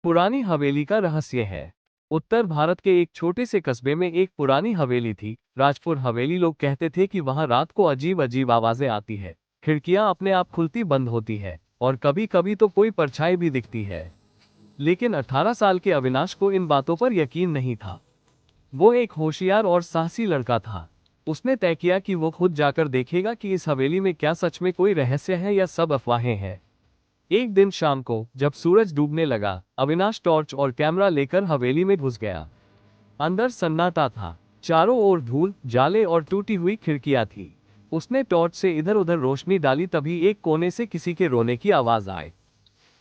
पुरानी हवेली का रहस्य है। उत्तर भारत के एक छोटे से कस्बे में एक पुरानी हवेली थी, राजपुर हवेली। लोग कहते थे कि वहां रात को अजीब अजीब आवाजें आती है, खिड़कियां अपने आप खुलती बंद होती है और कभी कभी तो कोई परछाई भी दिखती है। लेकिन 18 साल के अविनाश को इन बातों पर यकीन नहीं था। वो एक होशियार और साहसी लड़का था। उसने तय किया कि वो खुद जाकर देखेगा कि इस हवेली में क्या सच में कोई रहस्य है या सब अफवाहें हैं। एक दिन शाम को जब सूरज डूबने लगा, अविनाश टॉर्च और कैमरा लेकर हवेली में घुस गया। अंदर सन्नाटा था। चारों ओर धूल, जाले और टूटी हुई खिड़कियां थी। उसने टॉर्च से इधर उधर रोशनी डाली, तभी एक कोने से किसी के रोने की आवाज आई।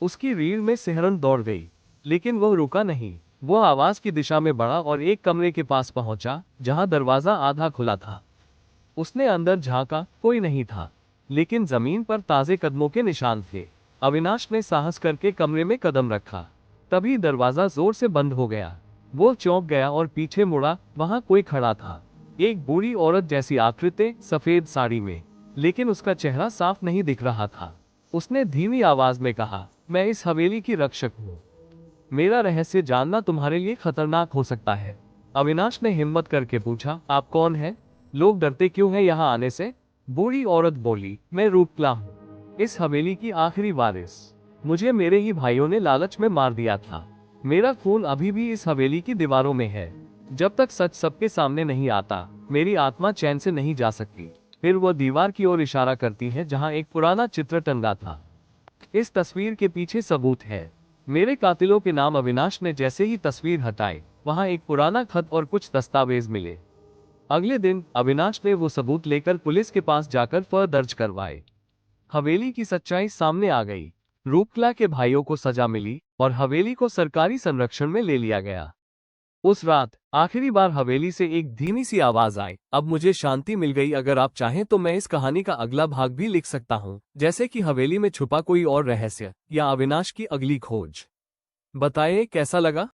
उसकी रीढ़ में सिहरन दौड़ गई, लेकिन वह रुका नहीं। वो आवाज की दिशा में बढ़ा और एक कमरे के पास पहुंचा, जहां दरवाजा आधा खुला था। उसने अंदर झांका, कोई नहीं था, लेकिन जमीन पर ताजे कदमों के निशान थे। अविनाश ने साहस करके कमरे में कदम रखा। तभी दरवाजा जोर से बंद हो गया। वो चौंक गया और पीछे मुड़ा। वहां कोई खड़ा था, एक बूढ़ी औरत जैसी आकृति, सफेद साड़ी में, लेकिन उसका चेहरा साफ नहीं दिख रहा था। उसने धीमी आवाज में कहा, मैं इस हवेली की रक्षक हूँ। मेरा रहस्य जानना तुम्हारे लिए खतरनाक हो सकता है। अविनाश ने हिम्मत करके पूछा, आप कौन हैं? लोग डरते क्यों हैं यहाँ आने से? बूढ़ी औरत बोली, मैं रूपकला हूँ, इस हवेली की आखिरी वारिस। मुझे मेरे ही भाइयों ने लालच में मार दिया था। मेरा खून अभी भी इस हवेली की दीवारों में है। जब तक सच सबके सामने नहीं आता, मेरी आत्मा चैन से नहीं जा सकती। फिर वो दीवार की ओर इशारा करती है जहाँ एक पुराना चित्र टंगा था। इस तस्वीर के पीछे सबूत है। मेरे कातिलों के नाम। अविनाश ने जैसे ही तस्वीर हटाई, वहां एक पुराना खत और कुछ दस्तावेज मिले। अगले दिन अविनाश ने वो सबूत लेकर पुलिस के पास जाकर एफआईआर दर्ज करवाए। हवेली की सच्चाई सामने आ गई। रूपकला के भाइयों को सजा मिली और हवेली को सरकारी संरक्षण में ले लिया गया। उस रात आखिरी बार हवेली से एक धीमी सी आवाज आई, अब मुझे शांति मिल गई। अगर आप चाहें तो मैं इस कहानी का अगला भाग भी लिख सकता हूँ, जैसे कि हवेली में छुपा कोई और रहस्य या अविनाश की अगली खोज। बताइए कैसा लगा।